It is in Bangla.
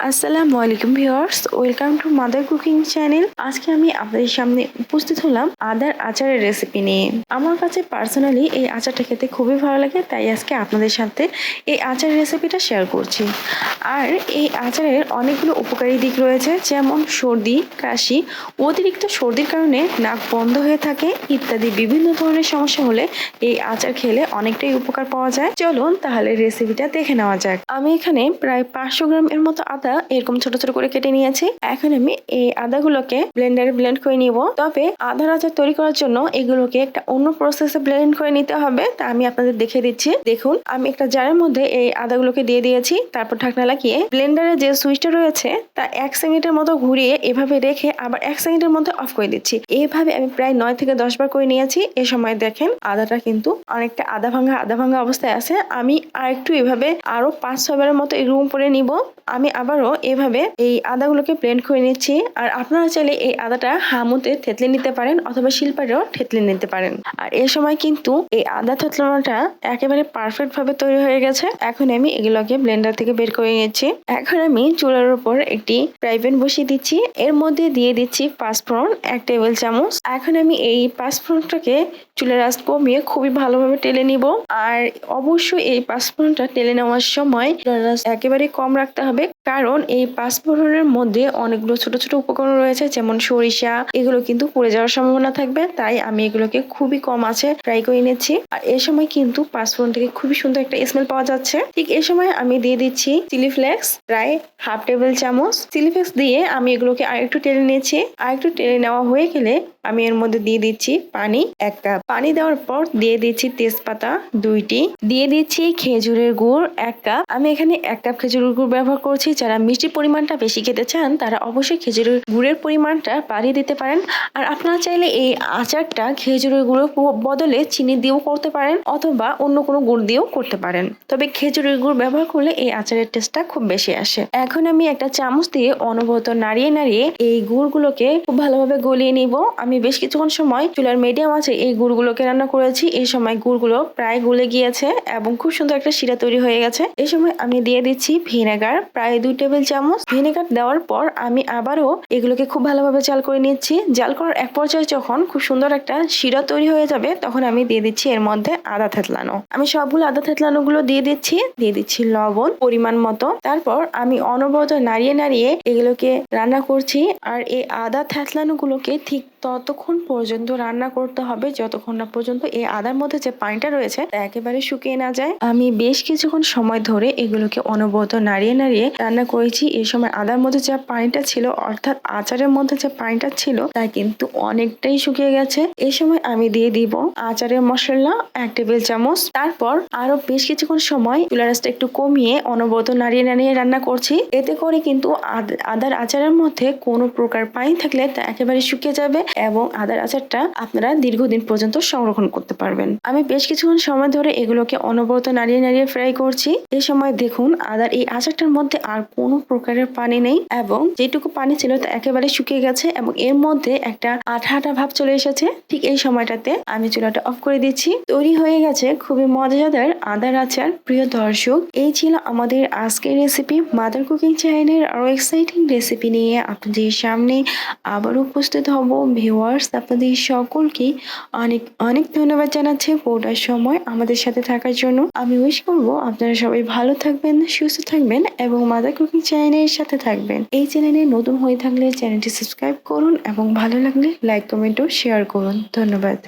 আসসালামু আলাইকুম viewers, welcome to mother cooking channel. আজকে আমি আপনাদের সামনে উপস্থিত হলাম আদার আচারের রেসিপি নিয়ে। আমার কাছে পার্সোনালি এই আচারটা খেতে খুবই ভালো লাগে, তাই আজকে আপনাদের সাথে এই আচারের রেসিপিটা শেয়ার করছি। আর এই আচারের অনেকগুলো উপকারী দিক রয়েছে, যেমন সর্দি, কাশি, অতিরিক্ত সর্দির কারণে নাক বন্ধ হয়ে থাকে ইত্যাদি বিভিন্ন ধরনের সমস্যা হলে এই আচার খেলে অনেকটাই উপকার পাওয়া যায়। চলুন তাহলে রেসিপিটা দেখে নেওয়া যাক। আমি এখানে প্রায় 500 গ্রাম এর মতো আদা এরকম ছোট ছোট করে কেটে নিয়েছি। এখন আমি এই আদাগুলোকে ব্লেন্ডারে ব্লেন্ড করে নিব। তবে আদার আচার তৈরি করার জন্য এগুলোকে একটা অন্য প্রসেসে ব্লেন্ড করে নিতে হবে, তা আমি আপনাদের দেখে দিচ্ছি। দেখুন, আমি একটা জারের মধ্যে এই আদাগুলোকে দিয়ে দিয়েছি, তারপর ঢাকনা লাগিয়ে ব্লেন্ডারে যে সুইচটা রয়েছে তা 1 সেকেন্ডের মতো ঘুরিয়ে এভাবে রেখে আবার 1 সেকেন্ডের মধ্যে অফ করে দিচ্ছি। এইভাবে আমি প্রায় 9 থেকে 10 বার করে নিয়েছি। এই সময় দেখেন আদাটা কিন্তু অনেকটা আদা ভাঙা অবস্থায় আছে। আমি আর একটু এভাবে আরো 5-6 বারের মতো এরকম করে নিব। আমি আবারও এভাবে এই আদাগুলোকে ব্লেন্ড করে নিচ্ছি। আর আপনারা চাইলে এই আদাটা হামুতে থেতলে নিতে পারেন অথবা শিলপাটাও থেতলে নিতে পারেন। আর এই সময় কিন্তু এই আদা থেতলানোটা একেবারে পারফেক্ট ভাবে তৈরি হয়ে গেছে। এখন আমি এগুলোকে ব্লেন্ডার থেকে বের করে নিচ্ছি। এখন আমি চুলার উপর একটি ফ্রাই প্যান বসিয়ে দিচ্ছি। এর মধ্যে দিয়ে দিচ্ছি পাঁচফোড়ন 1 টেবিল চামচ। এখন আমি এই পাঁচফোড়নটাকে চুলার আঁচ কমিয়ে খুবই ভালোভাবে টেলে নিব। আর অবশ্যই এই পাঁচফোড়নটা টেলে নেওয়ার সময় চুলার আঁচ একেবারে কম রাখতে হবে, কারণ এই পাঁচফোড়নের মধ্যে অনেকগুলো ছোট ছোট উপকরণ রয়েছে, যেমন সরিষা, এগুলো কিন্তু পুড়ে যাওয়ার সম্ভাবনা থাকবে। তাই আমি এগুলোকে খুবই কম আছে ফ্রাই করে নিচ্ছি। আর এই সময় কিন্তু পাঁচফোড়ন থেকে খুবই সুন্দর একটা স্মেল পাওয়া যাচ্ছে। ঠিক এই সময় আমি দিয়ে দিচ্ছি চিলি ফ্লেক্স প্রায় 1/2 টেবিল চামচ। চিলি ফ্লেক্স দিয়ে আমি এগুলোকে আরেকটু টেলে নিয়েছি। আরেকটু টেলে নেওয়া হয়ে গেলে আমি এর মধ্যে দিয়ে দিচ্ছি পানি 1 কাপ। পানি দেওয়ার পর দিয়ে দিচ্ছি তেজপাতা 2টি, দিয়ে দিচ্ছি খেজুরের গুড় 1 কাপ। আমি এখানে 1 কাপ খেজুরের গুড় ব্যবহার করছি। যারা মিষ্টির পরিমাণটা বেশি খেতে চান তারা অবশ্যই খেজুরের গুড়ের পরিমাণটা বাড়িয়ে দিতে পারেন। আর আপনারা চাইলে এই আচারটা খেজুরের গুড়ের বদলে চিনি দিয়েও করতে পারেন অথবা অন্য কোনো গুড় দিয়েও করতে পারেন, তবে খেজুরের গুড় ব্যবহার করলে এই আচারের টেস্টটা খুব বেশি আসে। এখন আমি একটা চামচ দিয়ে অনবরত নাড়িয়ে নাড়িয়ে এই গুড়গুলোকে খুব ভালোভাবে গলিয়ে নিব। আমি বেশ কিছুক্ষণ সময় চুলার মিডিয়াম আছে এই গুড়গুলোকে রান্না করেছি। এই সময় গুড়গুলো প্রায় গলে গিয়েছে এবং খুব সুন্দর একটা শিরা তৈরি হয়ে গেছে। এই সময় আমি দিয়ে দিচ্ছি ভিনেগার প্রায় 2 টেবিল চামচ। ভিনেগার দেওয়ার পর আমি আবারও এগুলোকে খুব ভালোভাবে জাল করে নিচ্ছি। জাল করার এক পর্যায়ে যখন খুব সুন্দর একটা শিরা তৈরি হয়ে যাবে তখন আমি দিয়ে দিচ্ছি এর মধ্যে আদা থেতলানো। আমি সবগুলো আদা থেতলানো গুলো দিয়ে দিচ্ছি লবণ পরিমাণ মতো। তারপর আমি অনবরত নাড়িয়ে নাড়িয়ে এগুলোকে রান্না করছি। আর এই আদা থেতলানো গুলোকে ঠিক ততক্ষণ পর্যন্ত রান্না করতে হবে যতক্ষণ না পর্যন্ত এই আদার মধ্যে যে পানিটা রয়েছে তা একেবারে শুকিয়ে না যায়। আমি বেশ কিছুক্ষণ সময় ধরে এগুলোকে অনবরত নাড়িয়ে নাড়িয়ে রান্না করেছি। এই সময় আদার মধ্যে যে পানিটা ছিল, অর্থাৎ আচারের মধ্যে যে পানিটা ছিল, তা কিন্তু অনেকটাই শুকিয়ে গেছে। এই সময় আমি দিয়ে দিব আচারের মশলা 1 টেবিল চামচ। তারপর আরো বেশ কিছুক্ষণ সময় চুলার আঁচটা একটু কমিয়ে অনবরত নাড়িয়ে নাড়িয়ে রান্না করছি। এতে করে কিন্তু আদার আচারের মধ্যে কোনো প্রকার পানি থাকলে তা একেবারে শুকিয়ে যাবে এবং আদার আচারটা আপনারা দীর্ঘদিন পর্যন্ত সংরক্ষণ করতে পারবেন। আমি বেশ কিছুক্ষণ সময় ধরে এগুলোকে অনবরত নাড়িয়ে নাড়িয়ে ফ্রাই করছি। এই সময় দেখুন আদার এই আচারটার মধ্যে আর কোনো প্রকারের পানি নেই এবং যেটুকু পানি ছিল তা একেবারে শুকিয়ে গেছে এবং এর মধ্যে একটা আঠা আঠা ভাব চলে এসেছে। ঠিক এই সময়টাতে আমি চুলাটা অফ করে দিচ্ছি। তৈরি হয়ে গেছে খুবই মজাদার আদার আচার। প্রিয় দর্শক, এই ছিল আমাদের আজকের রেসিপি। মাদার কুকিং চ্যানেলের আরো এক্সাইটিং রেসিপি নিয়ে আপনাদের সামনে আবার উপস্থিত হব। ভিউয়ার্স, আপনাদের সকলকে অনেক অনেক ধন্যবাদ জানাচ্ছি পুরোটা সময় আমাদের সাথে থাকার জন্য। আমি উইশ করব আপনারা সবাই ভালো থাকবেন, সুস্থ থাকবেন এবং মাদার কুকিং চ্যানেলের সাথে থাকবেন। এই চ্যানেলে নতুন হয়ে থাকলে চ্যানেলটি সাবস্ক্রাইব করুন এবং ভালো লাগলে লাইক, কমেন্ট ও শেয়ার করুন। ধন্যবাদ।